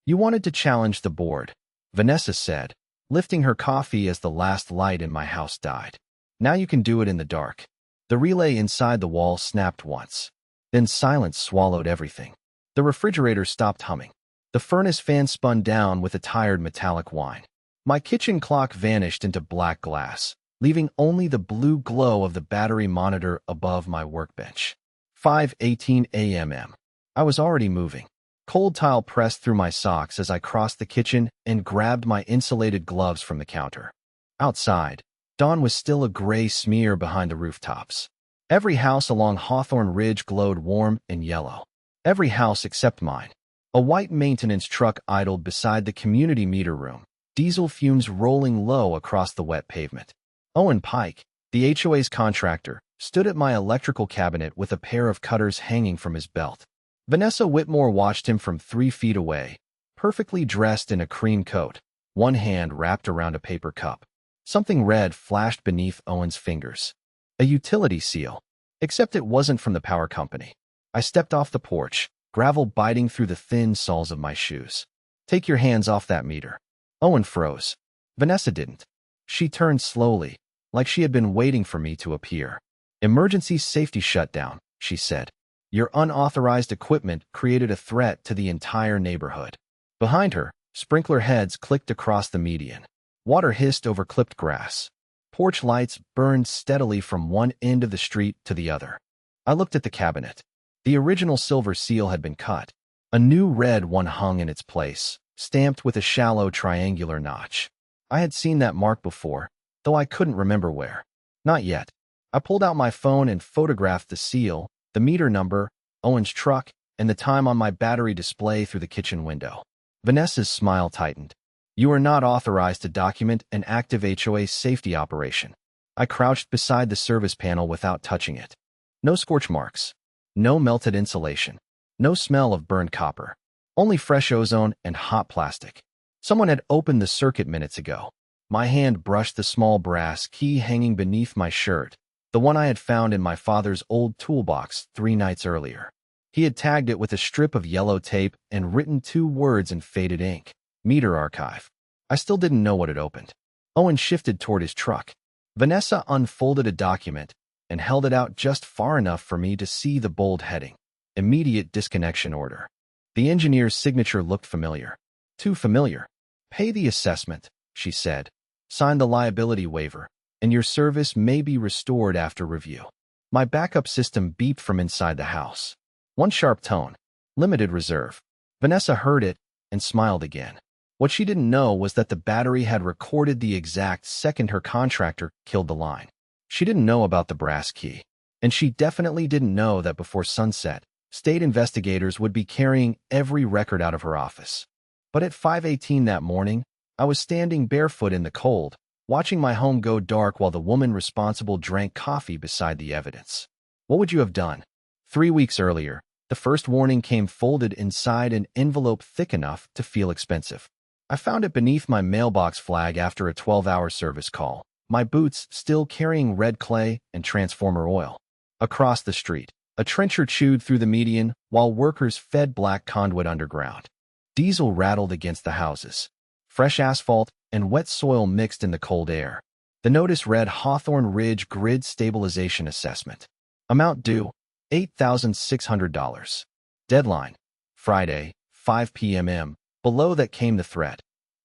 You wanted to challenge the board, Vanessa said, lifting her coffee as the last light in my house died. Now you can do it in the dark. The relay inside the wall snapped once. Then silence swallowed everything. The refrigerator stopped humming. The furnace fan spun down with a tired metallic whine. My kitchen clock vanished into black glass, leaving only the blue glow of the battery monitor above my workbench. 5:18 a.m. I was already moving. Cold tile pressed through my socks as I crossed the kitchen and grabbed my insulated gloves from the counter. Outside, dawn was still a gray smear behind the rooftops. Every house along Hawthorne Ridge glowed warm and yellow. Every house except mine. A white maintenance truck idled beside the community meter room, diesel fumes rolling low across the wet pavement. Owen Pike, the HOA's contractor, stood at my electrical cabinet with a pair of cutters hanging from his belt. Vanessa Whitmore watched him from 3 feet away, perfectly dressed in a cream coat, one hand wrapped around a paper cup. Something red flashed beneath Owen's fingers. A utility seal, except it wasn't from the power company. I stepped off the porch, gravel biting through the thin soles of my shoes. "Take your hands off that meter." Owen froze. Vanessa didn't. She turned slowly, like she had been waiting for me to appear. "Emergency safety shutdown," she said. "Your unauthorized equipment created a threat to the entire neighborhood." Behind her, sprinkler heads clicked across the median. Water hissed over clipped grass. Porch lights burned steadily from one end of the street to the other. I looked at the cabinet. The original silver seal had been cut. A new red one hung in its place, stamped with a shallow triangular notch. I had seen that mark before, though I couldn't remember where. Not yet. I pulled out my phone and photographed the seal, the meter number, Owen's truck, and the time on my battery display through the kitchen window. Vanessa's smile tightened. "You are not authorized to document an active HOA safety operation." I crouched beside the service panel without touching it. No scorch marks. No melted insulation. No smell of burned copper. Only fresh ozone and hot plastic. Someone had opened the circuit minutes ago. My hand brushed the small brass key hanging beneath my shirt, the one I had found in my father's old toolbox 3 nights earlier. He had tagged it with a strip of yellow tape and written 2 words in faded ink: Meter Archive. I still didn't know what had opened. Owen shifted toward his truck. Vanessa unfolded a document and held it out just far enough for me to see the bold heading: Immediate Disconnection Order. The engineer's signature looked familiar. Too familiar. "Pay the assessment," she said. "Sign the liability waiver, and your service may be restored after review." My backup system beeped from inside the house. One sharp tone. Limited reserve. Vanessa heard it and smiled again. What she didn't know was that the battery had recorded the exact second her contractor killed the line. She didn't know about the brass key. And she definitely didn't know that before sunset, state investigators would be carrying every record out of her office. But at 5:18 that morning, I was standing barefoot in the cold, watching my home go dark while the woman responsible drank coffee beside the evidence. What would you have done? 3 weeks earlier, the first warning came folded inside an envelope thick enough to feel expensive. I found it beneath my mailbox flag after a 12-hour service call, my boots still carrying red clay and transformer oil. Across the street, a trencher chewed through the median while workers fed black conduit underground. Diesel rattled against the houses. Fresh asphalt and wet soil mixed in the cold air. The notice read Hawthorne Ridge Grid Stabilization Assessment. Amount due, $8,600. Deadline, Friday, 5 p.m. Below that came the threat.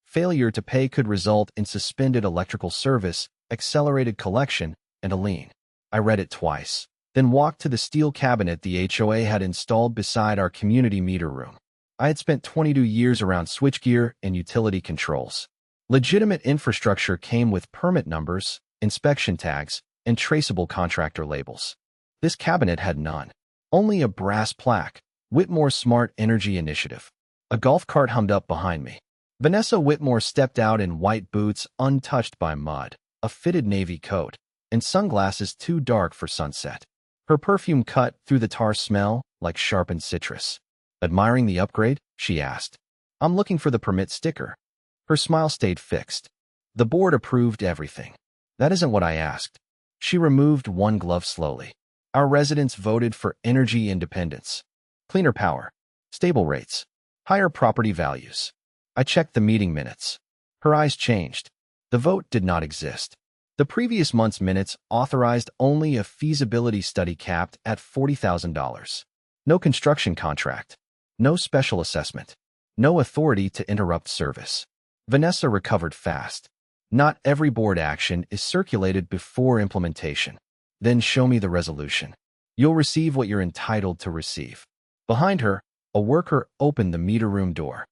Failure to pay could result in suspended electrical service, accelerated collection, and a lien. I read it twice, then walked to the steel cabinet the HOA had installed beside our community meter room. I had spent 22 years around switchgear and utility controls. Legitimate infrastructure came with permit numbers, inspection tags, and traceable contractor labels. This cabinet had none. Only a brass plaque, Whitmore Smart Energy Initiative. A golf cart hummed up behind me. Vanessa Whitmore stepped out in white boots untouched by mud, a fitted navy coat, and sunglasses too dark for sunset. Her perfume cut through the tar smell like sharpened citrus. "Admiring the upgrade?" she asked. "I'm looking for the permit sticker." Her smile stayed fixed. "The board approved everything." "That isn't what I asked." She removed one glove slowly. "Our residents voted for energy independence. Cleaner power. Stable rates. Higher property values. I checked the meeting minutes. Her eyes changed. The vote did not exist. The previous month's minutes authorized only a feasibility study capped at $40,000. No construction contract. No special assessment. No authority to interrupt service. Vanessa recovered fast. Not every board action is circulated before implementation. Then show me the resolution. You'll receive what you're entitled to receive. Behind her, a worker opened the meter room door.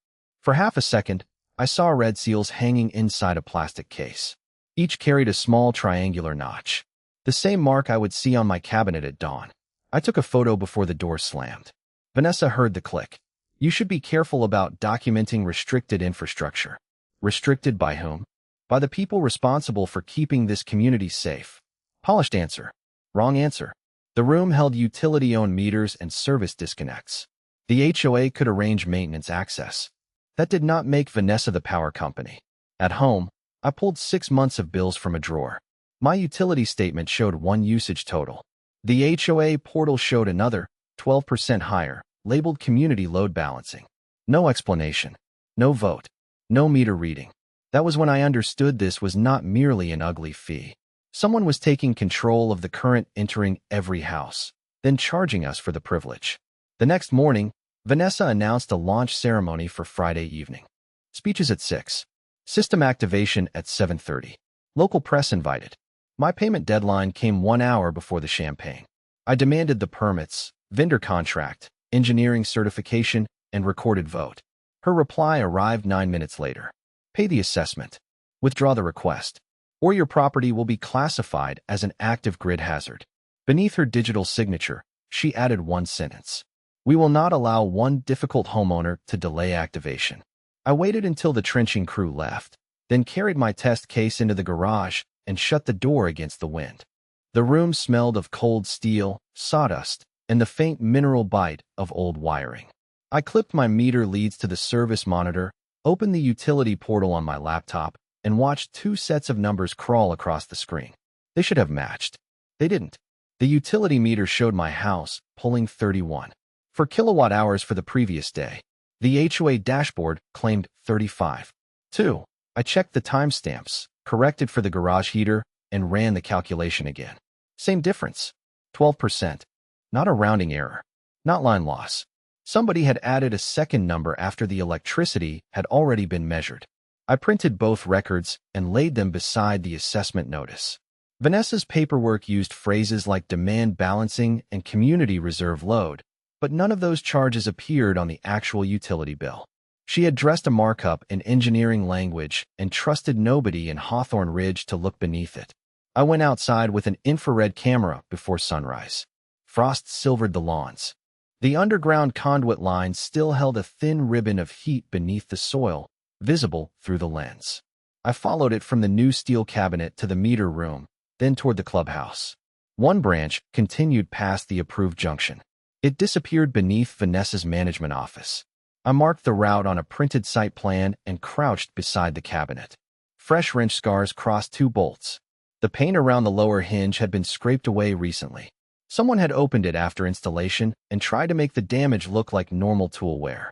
For half a second, I saw red seals hanging inside a plastic case. Each carried a small triangular notch. The same mark I would see on my cabinet at dawn. I took a photo before the door slammed. Vanessa heard the click. You should be careful about documenting restricted infrastructure. Restricted by whom? By the people responsible for keeping this community safe. Polished answer. Wrong answer. The room held utility-owned meters and service disconnects. The HOA could arrange maintenance access. That did not make Vanessa the power company. At home, I pulled 6 months of bills from a drawer. My utility statement showed one usage total. The HOA portal showed another, 12% higher, labeled community load balancing. No explanation. No vote. No meter reading. That was when I understood this was not merely an ugly fee. Someone was taking control of the current entering every house, then charging us for the privilege. The next morning, Vanessa announced a launch ceremony for Friday evening. Speeches at 6. System activation at 7:30. Local press invited. My payment deadline came 1 hour before the champagne. I demanded the permits, vendor contract, engineering certification, and recorded vote. Her reply arrived 9 minutes later. Pay the assessment. Withdraw the request, or your property will be classified as an active grid hazard. Beneath her digital signature, she added one sentence. We will not allow one difficult homeowner to delay activation. I waited until the trenching crew left, then carried my test case into the garage and shut the door against the wind. The room smelled of cold steel, sawdust, and the faint mineral bite of old wiring. I clipped my meter leads to the service monitor, opened the utility portal on my laptop, and watched 2 sets of numbers crawl across the screen. They should have matched. They didn't. The utility meter showed my house pulling 31 for kilowatt hours for the previous day. The HOA dashboard claimed 35. 2. I checked the timestamps, corrected for the garage heater, and ran the calculation again. Same difference. 12%. Not a rounding error. Not line loss. Somebody had added a second number after the electricity had already been measured. I printed both records and laid them beside the assessment notice. Vanessa's paperwork used phrases like demand balancing and community reserve load, but none of those charges appeared on the actual utility bill. She had dressed a markup in engineering language and trusted nobody in Hawthorne Ridge to look beneath it. I went outside with an infrared camera before sunrise. Frost silvered the lawns. The underground conduit line still held a thin ribbon of heat beneath the soil, visible through the lens. I followed it from the new steel cabinet to the meter room, then toward the clubhouse. One branch continued past the approved junction. It disappeared beneath Vanessa's management office. I marked the route on a printed site plan and crouched beside the cabinet. Fresh wrench scars crossed 2 bolts. The paint around the lower hinge had been scraped away recently. Someone had opened it after installation and tried to make the damage look like normal tool wear.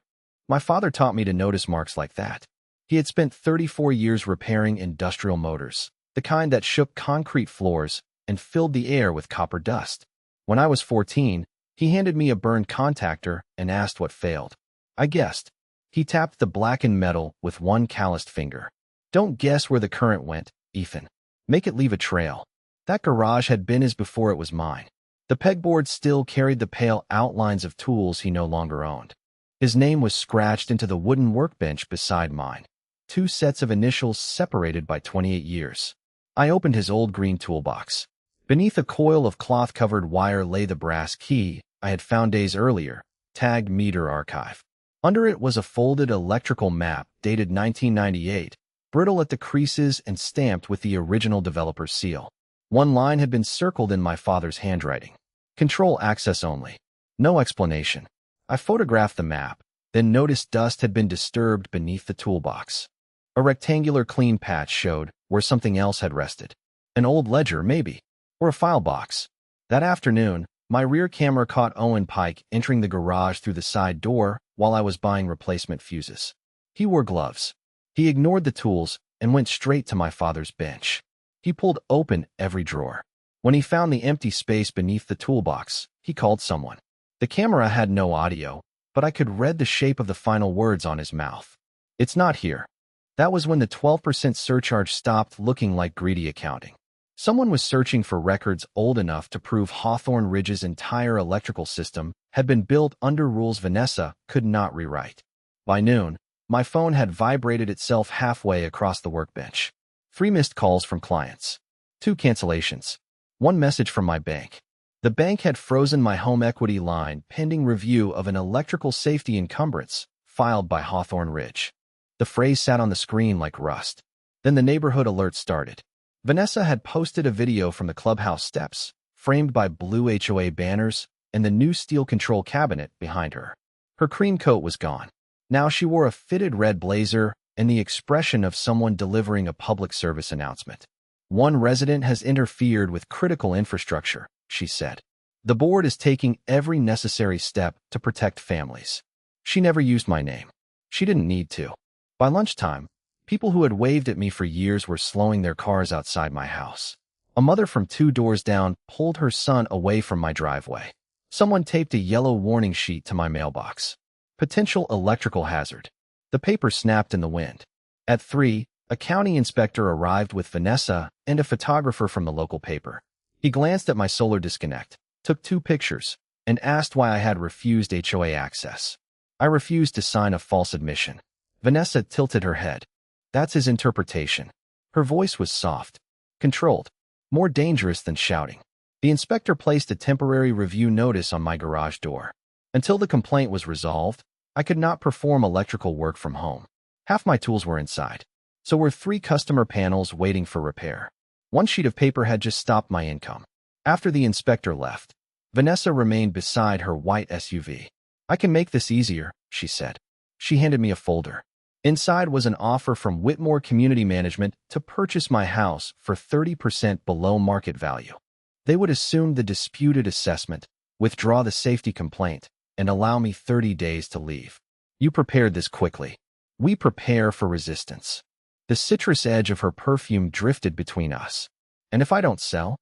My father taught me to notice marks like that. He had spent 34 years repairing industrial motors, the kind that shook concrete floors and filled the air with copper dust. When I was 14, he handed me a burned contactor and asked what failed. I guessed. He tapped the blackened metal with one calloused finger. Don't guess where the current went, Ethan. Make it leave a trail. That garage had been his before it was mine. The pegboard still carried the pale outlines of tools he no longer owned. His name was scratched into the wooden workbench beside mine. 2 sets of initials separated by 28 years. I opened his old green toolbox. Beneath a coil of cloth-covered wire lay the brass key I had found days earlier, tagged Meter Archive. Under it was a folded electrical map dated 1998, brittle at the creases and stamped with the original developer's seal. One line had been circled in my father's handwriting. Control access only. No explanation. I photographed the map, then noticed dust had been disturbed beneath the toolbox. A rectangular clean patch showed where something else had rested. An old ledger, maybe, or a file box. That afternoon, My rear camera caught Owen Pike entering the garage through the side door while I was buying replacement fuses. He wore gloves. He ignored the tools and went straight to my father's bench. He pulled open every drawer. When he found the empty space beneath the toolbox, he called someone. The camera had no audio, but I could read the shape of the final words on his mouth. It's not here. That was when the 12% surcharge stopped looking like greedy accounting. Someone was searching for records old enough to prove Hawthorne Ridge's entire electrical system had been built under rules Vanessa could not rewrite. By noon, my phone had vibrated itself halfway across the workbench. 3 missed calls from clients. 2 cancellations. 1 message from my bank. The bank had frozen my home equity line pending review of an electrical safety encumbrance filed by Hawthorne Ridge. The phrase sat on the screen like rust. Then the neighborhood alert started. Vanessa had posted a video from the clubhouse steps, framed by blue HOA banners and the new steel control cabinet behind her. Her cream coat was gone. Now she wore a fitted red blazer and the expression of someone delivering a public service announcement. One resident has interfered with critical infrastructure, she said. The board is taking every necessary step to protect families. She never used my name. She didn't need to. By lunchtime, people who had waved at me for years were slowing their cars outside my house. A mother from 2 doors down pulled her son away from my driveway. Someone taped a yellow warning sheet to my mailbox. Potential electrical hazard. The paper snapped in the wind. At 3, a county inspector arrived with Vanessa and a photographer from the local paper. He glanced at my solar disconnect, took 2 pictures, and asked why I had refused HOA access. I refused to sign a false admission. Vanessa tilted her head. That's his interpretation. Her voice was soft, controlled, more dangerous than shouting. The inspector placed a temporary review notice on my garage door. Until the complaint was resolved, I could not perform electrical work from home. Half my tools were inside. So were 3 customer panels waiting for repair. 1 sheet of paper had just stopped my income. After the inspector left, Vanessa remained beside her white SUV. I can make this easier, she said. She handed me a folder. Inside was an offer from Whitmore Community Management to purchase my house for 30% below market value. They would assume the disputed assessment, withdraw the safety complaint, and allow me 30 days to leave. You prepared this quickly. We prepare for resistance. The citrus edge of her perfume drifted between us. And if I don't sell?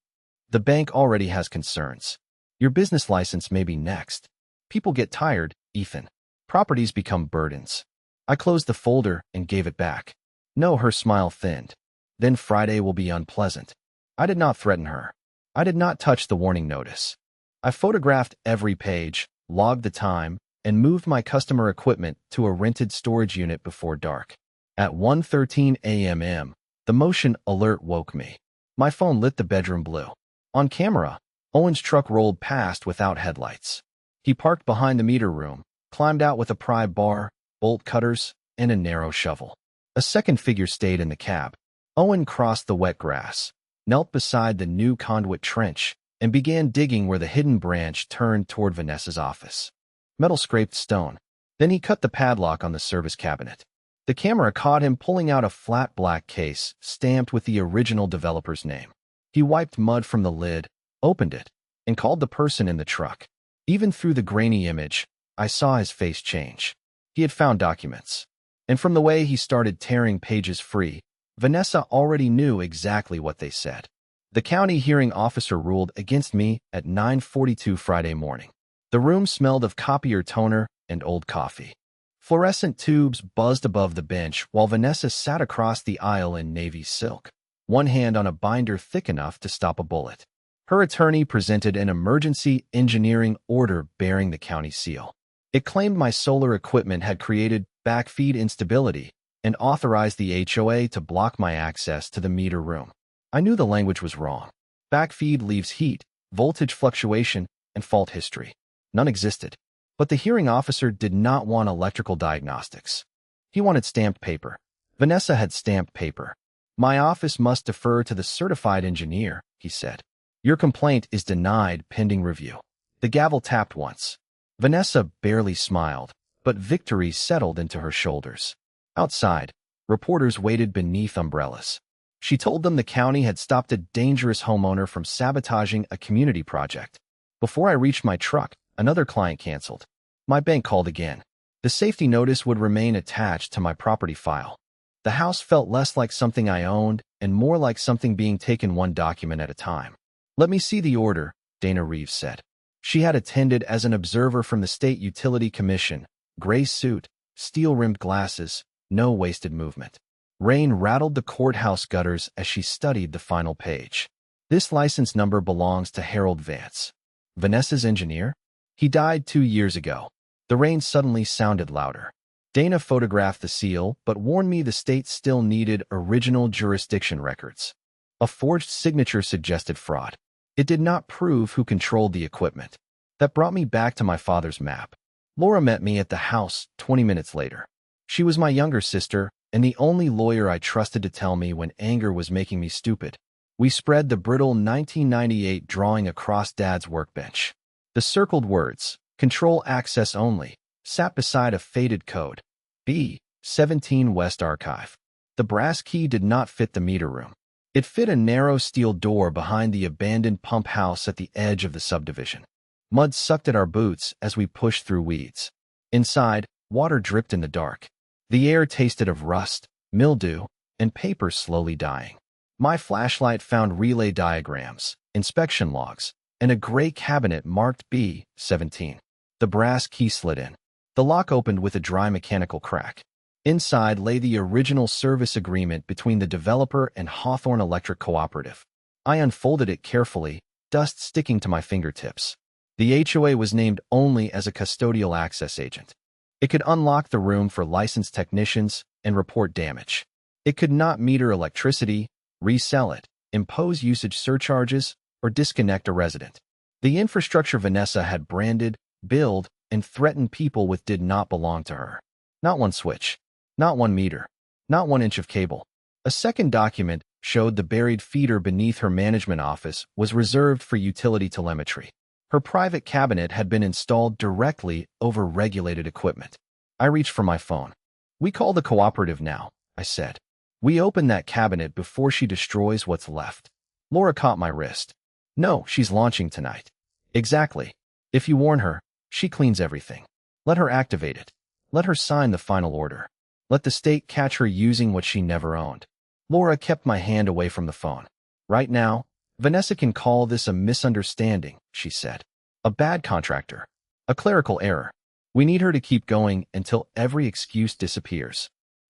The bank already has concerns. Your business license may be next. People get tired, Ethan. Properties become burdens. I closed the folder and gave it back. No, her smile thinned. Then Friday will be unpleasant. I did not threaten her. I did not touch the warning notice. I photographed every page, logged the time, and moved my customer equipment to a rented storage unit before dark. At 1:13 a.m., the motion alert woke me. My phone lit the bedroom blue. On camera, Owen's truck rolled past without headlights. He parked behind the meter room, climbed out with a pry bar, bolt cutters, and a narrow shovel. A second figure stayed in the cab. Owen crossed the wet grass, knelt beside the new conduit trench, and began digging where the hidden branch turned toward Vanessa's office. Metal scraped stone. Then he cut the padlock on the service cabinet. The camera caught him pulling out a flat black case stamped with the original developer's name. He wiped mud from the lid, opened it, and called the person in the truck. Even through the grainy image, I saw his face change. He had found documents. And from the way he started tearing pages free, Vanessa already knew exactly what they said. The county hearing officer ruled against me at 9:42 Friday morning. The room smelled of copier toner and old coffee. Fluorescent tubes buzzed above the bench while Vanessa sat across the aisle in navy silk, one hand on a binder thick enough to stop a bullet. Her attorney presented an emergency engineering order bearing the county seal. It claimed my solar equipment had created backfeed instability and authorized the HOA to block my access to the meter room. I knew the language was wrong. Backfeed leaves heat, voltage fluctuation, and fault history. None existed. But the hearing officer did not want electrical diagnostics. He wanted stamped paper. Vanessa had stamped paper. My office must defer to the certified engineer, he said. Your complaint is denied pending review. The gavel tapped once. Vanessa barely smiled, but victory settled into her shoulders. Outside, reporters waited beneath umbrellas. She told them the county had stopped a dangerous homeowner from sabotaging a community project. Before I reached my truck, another client canceled. My bank called again. The safety notice would remain attached to my property file. The house felt less like something I owned and more like something being taken one document at a time. "Let me see the order," Dana Reeves said. She had attended as an observer from the State Utility Commission, gray suit, steel-rimmed glasses, no wasted movement. Rain rattled the courthouse gutters as she studied the final page. "This license number belongs to Harold Vance. Vanessa's engineer? He died 2 years ago." The rain suddenly sounded louder. Dana photographed the seal, but warned me the state still needed original jurisdiction records. A forged signature suggested fraud. It did not prove who controlled the equipment. That brought me back to my father's map. Laura met me at the house 20 minutes later. She was my younger sister and the only lawyer I trusted to tell me when anger was making me stupid. We spread the brittle 1998 drawing across Dad's workbench. The circled words, "Control access only," sat beside a faded code, B17 West Archive. The brass key did not fit the meter room. It fit a narrow steel door behind the abandoned pump house at the edge of the subdivision. Mud sucked at our boots as we pushed through weeds. Inside, water dripped in the dark. The air tasted of rust, mildew, and paper slowly dying. My flashlight found relay diagrams, inspection logs, and a gray cabinet marked B17. The brass key slid in. The lock opened with a dry mechanical crack. Inside lay the original service agreement between the developer and Hawthorne Electric Cooperative. I unfolded it carefully, dust sticking to my fingertips. The HOA was named only as a custodial access agent. It could unlock the room for licensed technicians and report damage. It could not meter electricity, resell it, impose usage surcharges, or disconnect a resident. The infrastructure Vanessa had branded, billed, and threatened people with did not belong to her. Not one switch. Not one meter. Not 1 inch of cable. A second document showed the buried feeder beneath her management office was reserved for utility telemetry. Her private cabinet had been installed directly over regulated equipment. I reached for my phone. "We call the cooperative now," I said. "We open that cabinet before she destroys what's left." Laura caught my wrist. "No, she's launching tonight." "Exactly. If you warn her, she cleans everything. Let her activate it. Let her sign the final order. Let the state catch her using what she never owned." Laura kept my hand away from the phone. "Right now, Vanessa can call this a misunderstanding," she said. "A bad contractor. A clerical error. We need her to keep going until every excuse disappears."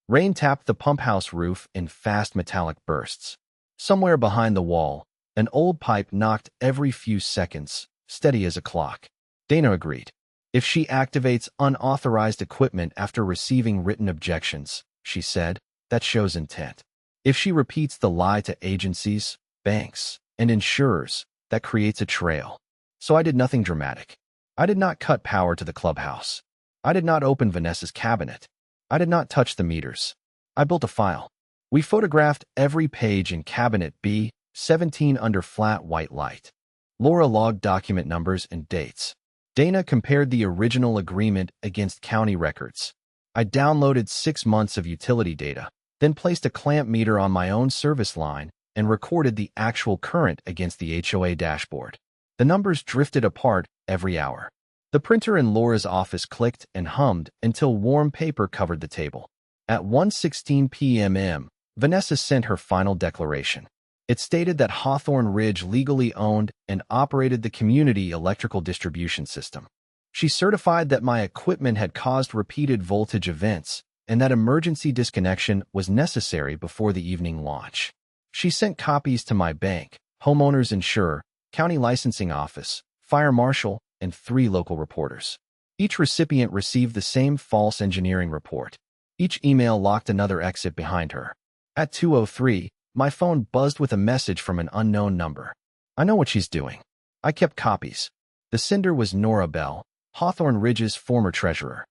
Rain tapped the pump house roof in fast metallic bursts. Somewhere behind the wall, an old pipe knocked every few seconds, steady as a clock. Dana agreed. "If she activates unauthorized equipment after receiving written objections," she said, "that shows intent. If she repeats the lie to agencies, banks, and insurers, that creates a trail." So I did nothing dramatic. I did not cut power to the clubhouse. I did not open Vanessa's cabinet. I did not touch the meters. I built a file. We photographed every page in cabinet B17 under flat white light. Laura logged document numbers and dates. Dana compared the original agreement against county records. I downloaded 6 months of utility data, then placed a clamp meter on my own service line and recorded the actual current against the HOA dashboard. The numbers drifted apart every hour. The printer in Laura's office clicked and hummed until warm paper covered the table. At 1:16 p.m., Vanessa sent her final declaration. It stated that Hawthorne Ridge legally owned and operated the community electrical distribution system. She certified that my equipment had caused repeated voltage events and that emergency disconnection was necessary before the evening launch. She sent copies to my bank, homeowners insurer, county licensing office, fire marshal, and 3 local reporters. Each recipient received the same false engineering report. Each email locked another exit behind her. At 2:03, my phone buzzed with a message from an unknown number. I know what she's doing. I kept copies. The sender was Nora Bell, Hawthorne Ridge's former treasurer.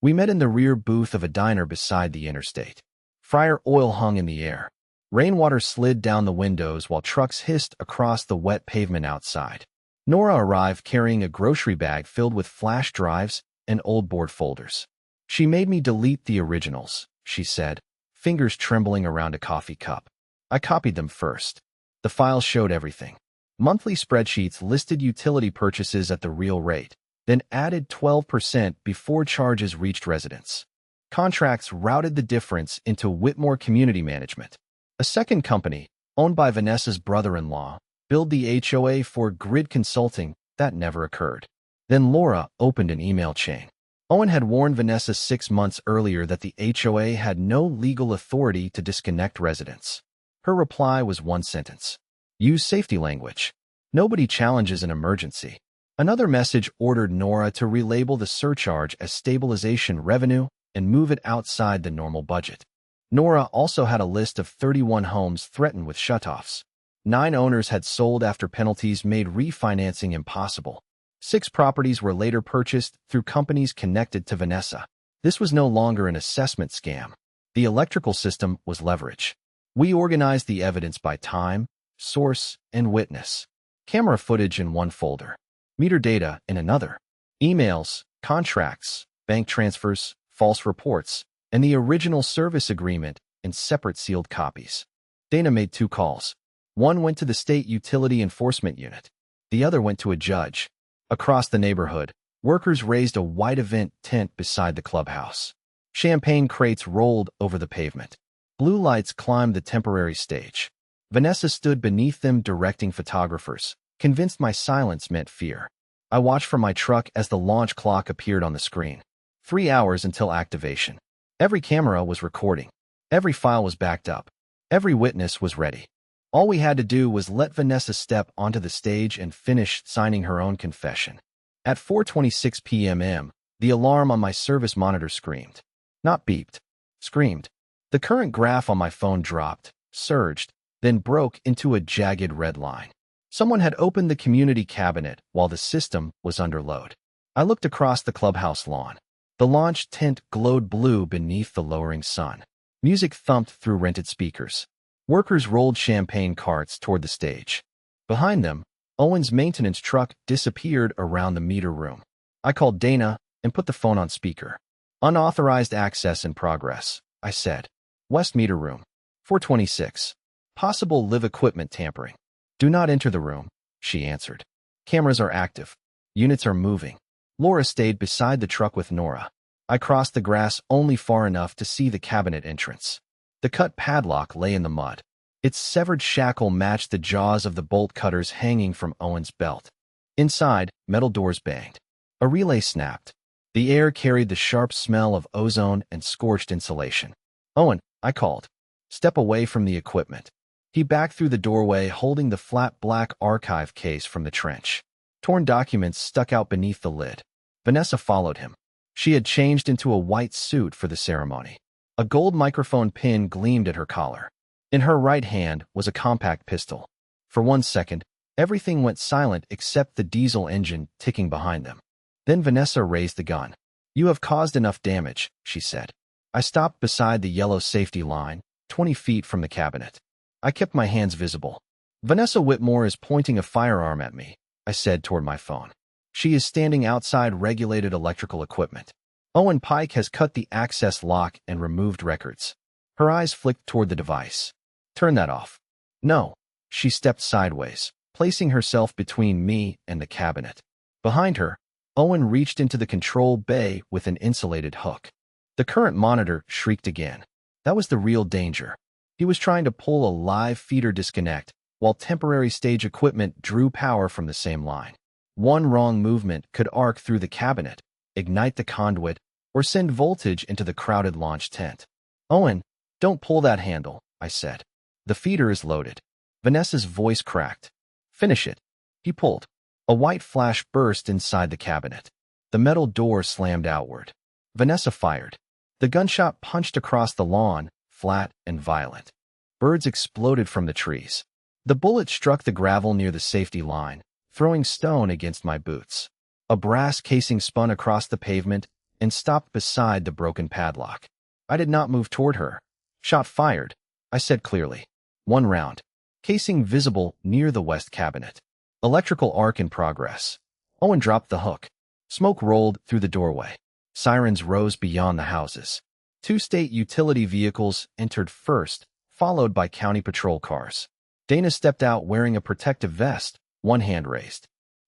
We met in the rear booth of a diner beside the interstate. Fryer oil hung in the air. Rainwater slid down the windows while trucks hissed across the wet pavement outside. Nora arrived carrying a grocery bag filled with flash drives and old board folders. "She made me delete the originals," she said, fingers trembling around a coffee cup. I copied them first. The files showed everything. Monthly spreadsheets listed utility purchases at the real rate, then added 12% before charges reached residents. Contracts routed the difference into Whitmore Community Management. A second company, owned by Vanessa's brother-in-law, billed the HOA for grid consulting. That never occurred. Then Laura opened an email chain. Owen had warned Vanessa 6 months earlier that the HOA had no legal authority to disconnect residents. Her reply was one sentence. Use safety language. Nobody challenges an emergency. Another message ordered Nora to relabel the surcharge as stabilization revenue and move it outside the normal budget. Nora also had a list of 31 homes threatened with shutoffs. 9 owners had sold after penalties made refinancing impossible. 6 properties were later purchased through companies connected to Vanessa. This was no longer an assessment scam. The electrical system was leverage. We organized the evidence by time, source, and witness. Camera footage in one folder. Meter data in another. Emails, contracts, bank transfers, false reports, and the original service agreement in separate sealed copies. Dana made 2 calls. One went to the State Utility Enforcement Unit. The other went to a judge. Across the neighborhood, workers raised a white event tent beside the clubhouse. Champagne crates rolled over the pavement. Blue lights climbed the temporary stage. Vanessa stood beneath them directing photographers, convinced my silence meant fear. I watched from my truck as the launch clock appeared on the screen. 3 hours until activation. Every camera was recording. Every file was backed up. Every witness was ready. All we had to do was let Vanessa step onto the stage and finish signing her own confession. At 4:26 p.m., the alarm on my service monitor screamed. Not beeped. Screamed. The current graph on my phone dropped, surged, then broke into a jagged red line. Someone had opened the community cabinet while the system was under load. I looked across the clubhouse lawn. The launch tent glowed blue beneath the lowering sun. Music thumped through rented speakers. Workers rolled champagne carts toward the stage. Behind them, Owen's maintenance truck disappeared around the meter room. I called Dana and put the phone on speaker. Unauthorized access in progress, I said. West meter room. 426. Possible live equipment tampering. Do not enter the room, she answered. Cameras are active. Units are moving. Laura stayed beside the truck with Nora. I crossed the grass only far enough to see the cabinet entrance. The cut padlock lay in the mud. Its severed shackle matched the jaws of the bolt cutters hanging from Owen's belt. Inside, metal doors banged. A relay snapped. The air carried the sharp smell of ozone and scorched insulation. Owen, I called. Step away from the equipment. He backed through the doorway holding the flat black archive case from the trench. Torn documents stuck out beneath the lid. Vanessa followed him. She had changed into a white suit for the ceremony. A gold microphone pin gleamed at her collar. In her right hand was a compact pistol. For 1 second, everything went silent except the diesel engine ticking behind them. Then Vanessa raised the gun. You have caused enough damage, she said. I stopped beside the yellow safety line, 20 feet from the cabinet. I kept my hands visible. Vanessa Whitmore is pointing a firearm at me, I said toward my phone. She is standing outside regulated electrical equipment. Owen Pike has cut the access lock and removed records. Her eyes flicked toward the device. Turn that off. No. She stepped sideways, placing herself between me and the cabinet. Behind her, Owen reached into the control bay with an insulated hook. The current monitor shrieked again. That was the real danger. He was trying to pull a live feeder disconnect, while temporary stage equipment drew power from the same line. One wrong movement could arc through the cabinet, ignite the conduit, or send voltage into the crowded launch tent. Owen, don't pull that handle, I said. The feeder is loaded. Vanessa's voice cracked. Finish it. He pulled. A white flash burst inside the cabinet. The metal door slammed outward. Vanessa fired. The gunshot punched across the lawn, flat and violent. Birds exploded from the trees. The bullet struck the gravel near the safety line, throwing stone against my boots. A brass casing spun across the pavement and stopped beside the broken padlock. I did not move toward her. Shot fired, I said clearly. 1 round. Casing visible near the west cabinet. Electrical arc in progress. Owen dropped the hook. Smoke rolled through the doorway. Sirens rose beyond the houses. 2 state utility vehicles entered first, followed by county patrol cars. Dana stepped out wearing a protective vest, one hand raised.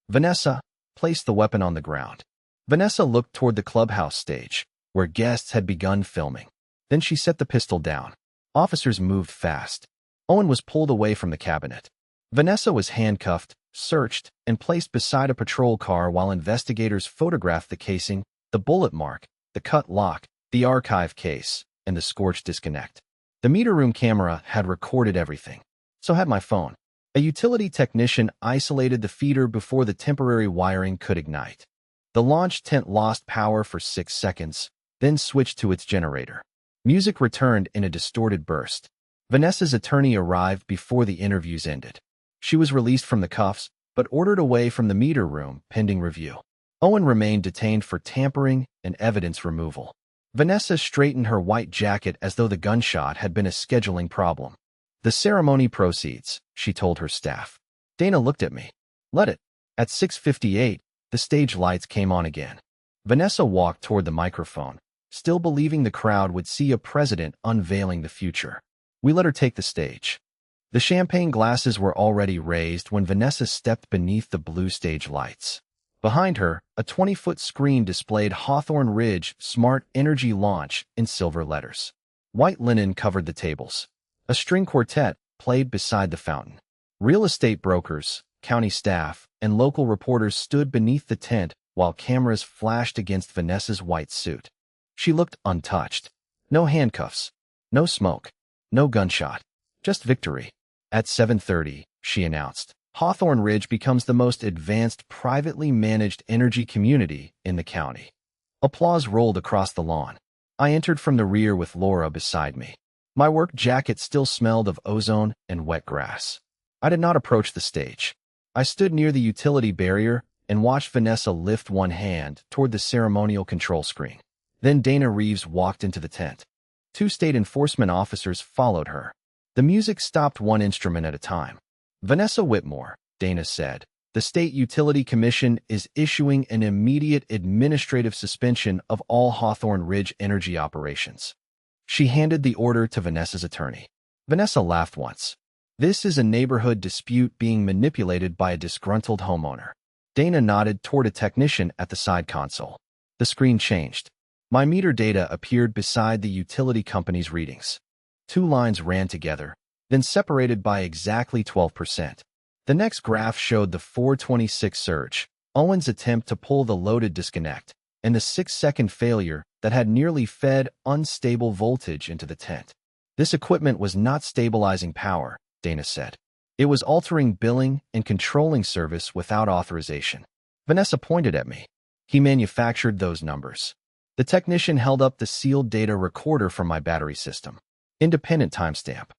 Vanessa placed the weapon on the ground. Vanessa looked toward the clubhouse stage, where guests had begun filming. Then she set the pistol down. Officers moved fast. Owen was pulled away from the cabinet. Vanessa was handcuffed, searched, and placed beside a patrol car while investigators photographed the casing, the bullet mark, the cut lock, the archive case, and the scorched disconnect. The meter room camera had recorded everything. So had my phone. A utility technician isolated the feeder before the temporary wiring could ignite. The launch tent lost power for 6 seconds, then switched to its generator. Music returned in a distorted burst. Vanessa's attorney arrived before the interviews ended. She was released from the cuffs, but ordered away from the meter room pending review. Owen remained detained for tampering and evidence removal. Vanessa straightened her white jacket as though the gunshot had been a scheduling problem. "The ceremony proceeds," she told her staff. Dana looked at me. "Let it." At 6:58, the stage lights came on again. Vanessa walked toward the microphone, still believing the crowd would see a president unveiling the future. We let her take the stage. The champagne glasses were already raised when Vanessa stepped beneath the blue stage lights. Behind her, a 20-foot screen displayed Hawthorne Ridge Smart Energy Launch in silver letters. White linen covered the tables. A string quartet played beside the fountain. Real estate brokers, county staff, and local reporters stood beneath the tent while cameras flashed against Vanessa's white suit. She looked untouched. No handcuffs, no smoke, no gunshot, just victory. At 7:30, she announced, Hawthorne Ridge becomes the most advanced privately managed energy community in the county. Applause rolled across the lawn. I entered from the rear with Laura beside me. My work jacket still smelled of ozone and wet grass. I did not approach the stage. I stood near the utility barrier and watched Vanessa lift one hand toward the ceremonial control screen. Then Dana Reeves walked into the tent. 2 state enforcement officers followed her. The music stopped one instrument at a time. "Vanessa Whitmore," Dana said, "the State Utility Commission is issuing an immediate administrative suspension of all Hawthorne Ridge energy operations." She handed the order to Vanessa's attorney. Vanessa laughed once. "This is a neighborhood dispute being manipulated by a disgruntled homeowner." Dana nodded toward a technician at the side console. The screen changed. My meter data appeared beside the utility company's readings. 2 lines ran together, then separated by exactly 12%. The next graph showed the 426 surge, Owen's attempt to pull the loaded disconnect, and the 6-second failure that had nearly fed unstable voltage into the tent. "This equipment was not stabilizing power," Dana said. "It was altering billing and controlling service without authorization." Vanessa pointed at me. "He manufactured those numbers." The technician held up the sealed data recorder from my battery system. Independent timestamp.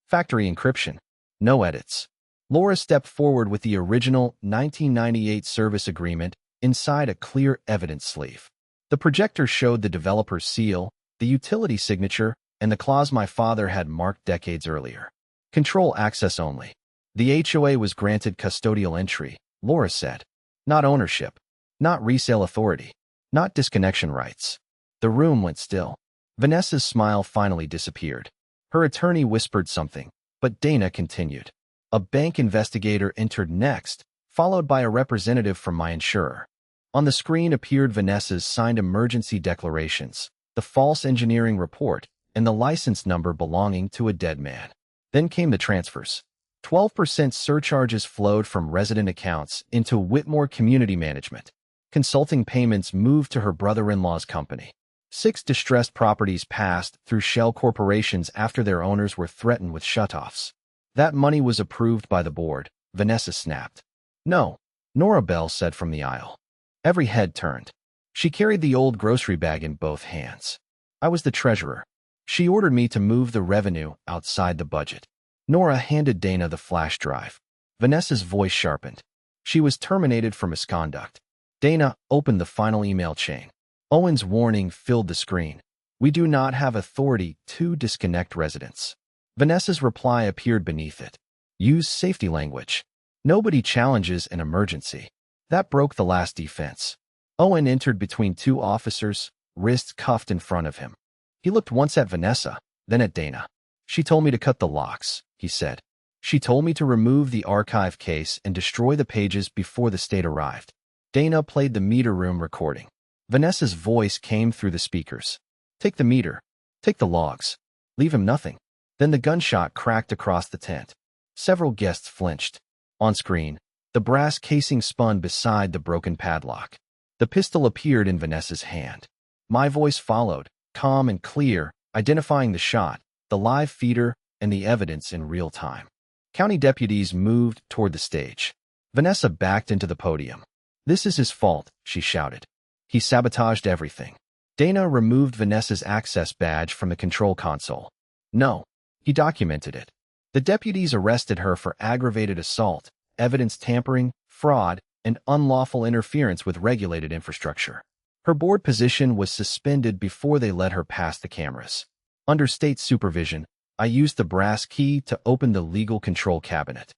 Factory encryption. No edits. Laura stepped forward with the original 1998 service agreement inside a clear evidence sleeve. The projector showed the developer's seal, the utility signature, and the clause my father had marked decades earlier. Control access only. The HOA was granted custodial entry, Laura said. Not ownership. Not resale authority. Not disconnection rights. The room went still. Vanessa's smile finally disappeared. Her attorney whispered something, but Dana continued. A bank investigator entered next, followed by a representative from my insurer. On the screen appeared Vanessa's signed emergency declarations, the false engineering report, and the license number belonging to a dead man. Then came the transfers. 12% surcharges flowed from resident accounts into Whitmore Community Management. Consulting payments moved to her brother-in-law's company. 6 distressed properties passed through shell corporations after their owners were threatened with shutoffs. That money was approved by the board, Vanessa snapped. No, Nora Bell said from the aisle. Every head turned. She carried the old grocery bag in both hands. I was the treasurer. She ordered me to move the revenue outside the budget. Nora handed Dana the flash drive. Vanessa's voice sharpened. She was terminated for misconduct. Dana opened the final email chain. Owen's warning filled the screen. We do not have authority to disconnect residents. Vanessa's reply appeared beneath it. Use safety language. Nobody challenges an emergency. That broke the last defense. Owen entered between 2 officers, wrists cuffed in front of him. He looked once at Vanessa, then at Dana. She told me to cut the locks, he said. She told me to remove the archive case and destroy the pages before the state arrived. Dana played the meter room recording. Vanessa's voice came through the speakers. Take the meter. Take the logs. Leave him nothing. Then the gunshot cracked across the tent. Several guests flinched. On screen, the brass casing spun beside the broken padlock. The pistol appeared in Vanessa's hand. My voice followed, calm and clear, identifying the shot, the live feeder, and the evidence in real time. County deputies moved toward the stage. Vanessa backed into the podium. "This is his fault," she shouted. "He sabotaged everything." Dana removed Vanessa's access badge from the control console. "No, he documented it." The deputies arrested her for aggravated assault, evidence tampering, fraud, and unlawful interference with regulated infrastructure. Her board position was suspended before they let her past the cameras. Under state supervision, I used the brass key to open the legal control cabinet.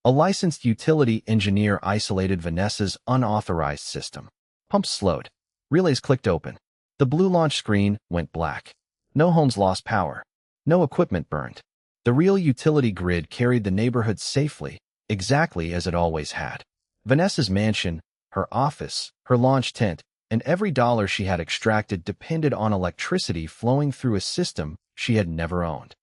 A licensed utility engineer isolated Vanessa's unauthorized system. Pumps slowed. Relays clicked open. The blue launch screen went black. No homes lost power. No equipment burned. The real utility grid carried the neighborhood safely, exactly as it always had. Vanessa's mansion, her office, her launch tent, and every dollar she had extracted depended on electricity flowing through a system she had never owned.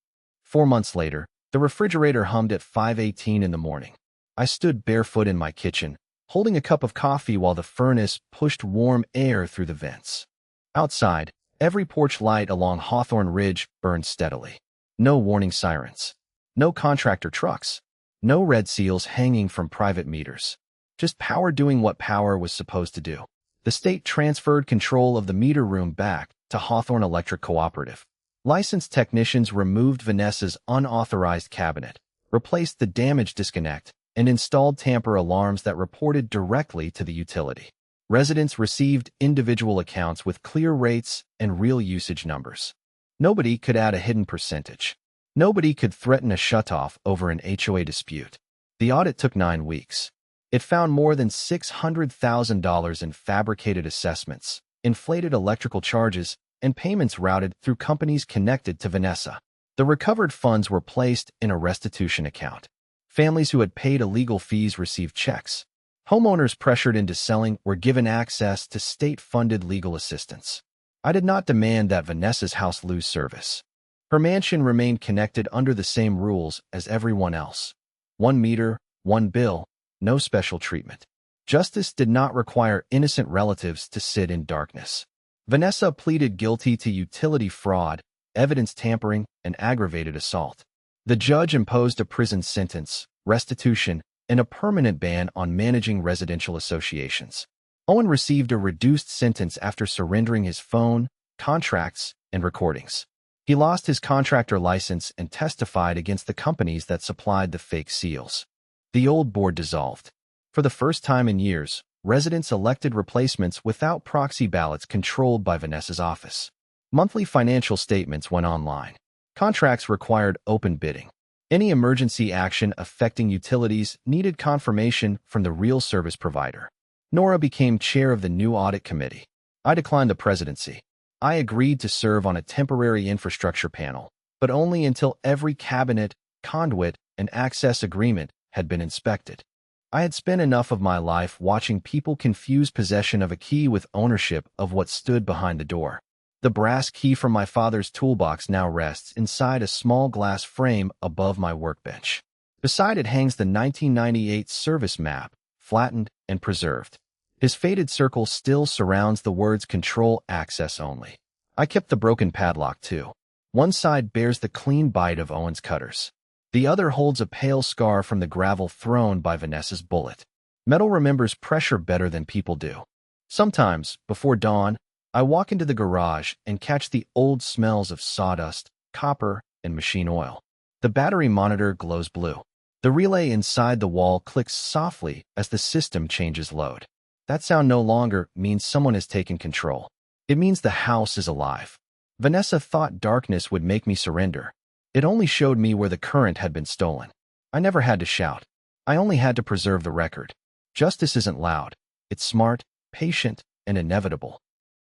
4 months later, the refrigerator hummed at 5:18 in the morning. I stood barefoot in my kitchen, holding a cup of coffee while the furnace pushed warm air through the vents. Outside, every porch light along Hawthorne Ridge burned steadily. No warning sirens. No contractor trucks. No red seals hanging from private meters. Just power doing what power was supposed to do. The state transferred control of the meter room back to Hawthorne Electric Cooperative. Licensed technicians removed Vanessa's unauthorized cabinet, replaced the damaged disconnect, and installed tamper alarms that reported directly to the utility. Residents received individual accounts with clear rates and real usage numbers. Nobody could add a hidden percentage. Nobody could threaten a shutoff over an HOA dispute. The audit took 9 weeks. It found more than $600,000 in fabricated assessments, inflated electrical charges, and payments routed through companies connected to Vanessa. The recovered funds were placed in a restitution account. Families who had paid illegal fees received checks. Homeowners pressured into selling were given access to state-funded legal assistance. I did not demand that Vanessa's house lose service. Her mansion remained connected under the same rules as everyone else. 1 meter, 1 bill, no special treatment. Justice did not require innocent relatives to sit in darkness. Vanessa pleaded guilty to utility fraud, evidence tampering, and aggravated assault. The judge imposed a prison sentence, restitution, and a permanent ban on managing residential associations. Owen received a reduced sentence after surrendering his phone, contracts, and recordings. He lost his contractor license and testified against the companies that supplied the fake seals. The old board dissolved. For the first time in years, residents elected replacements without proxy ballots controlled by Vanessa's office. Monthly financial statements went online. Contracts required open bidding. Any emergency action affecting utilities needed confirmation from the real service provider. Nora became chair of the new audit committee. I declined the presidency. I agreed to serve on a temporary infrastructure panel, but only until every cabinet, conduit, and access agreement had been inspected. I had spent enough of my life watching people confuse possession of a key with ownership of what stood behind the door. The brass key from my father's toolbox now rests inside a small glass frame above my workbench. Beside it hangs the 1998 service map, flattened and preserved. His faded circle still surrounds the words "Control Access Only." I kept the broken padlock too. One side bears the clean bite of Owen's cutters. The other holds a pale scar from the gravel thrown by Vanessa's bullet. Metal remembers pressure better than people do. Sometimes, before dawn, I walk into the garage and catch the old smells of sawdust, copper, and machine oil. The battery monitor glows blue. The relay inside the wall clicks softly as the system changes load. That sound no longer means someone has taken control. It means the house is alive. Vanessa thought darkness would make me surrender. It only showed me where the current had been stolen. I never had to shout. I only had to preserve the record. Justice isn't loud. It's smart, patient, and inevitable.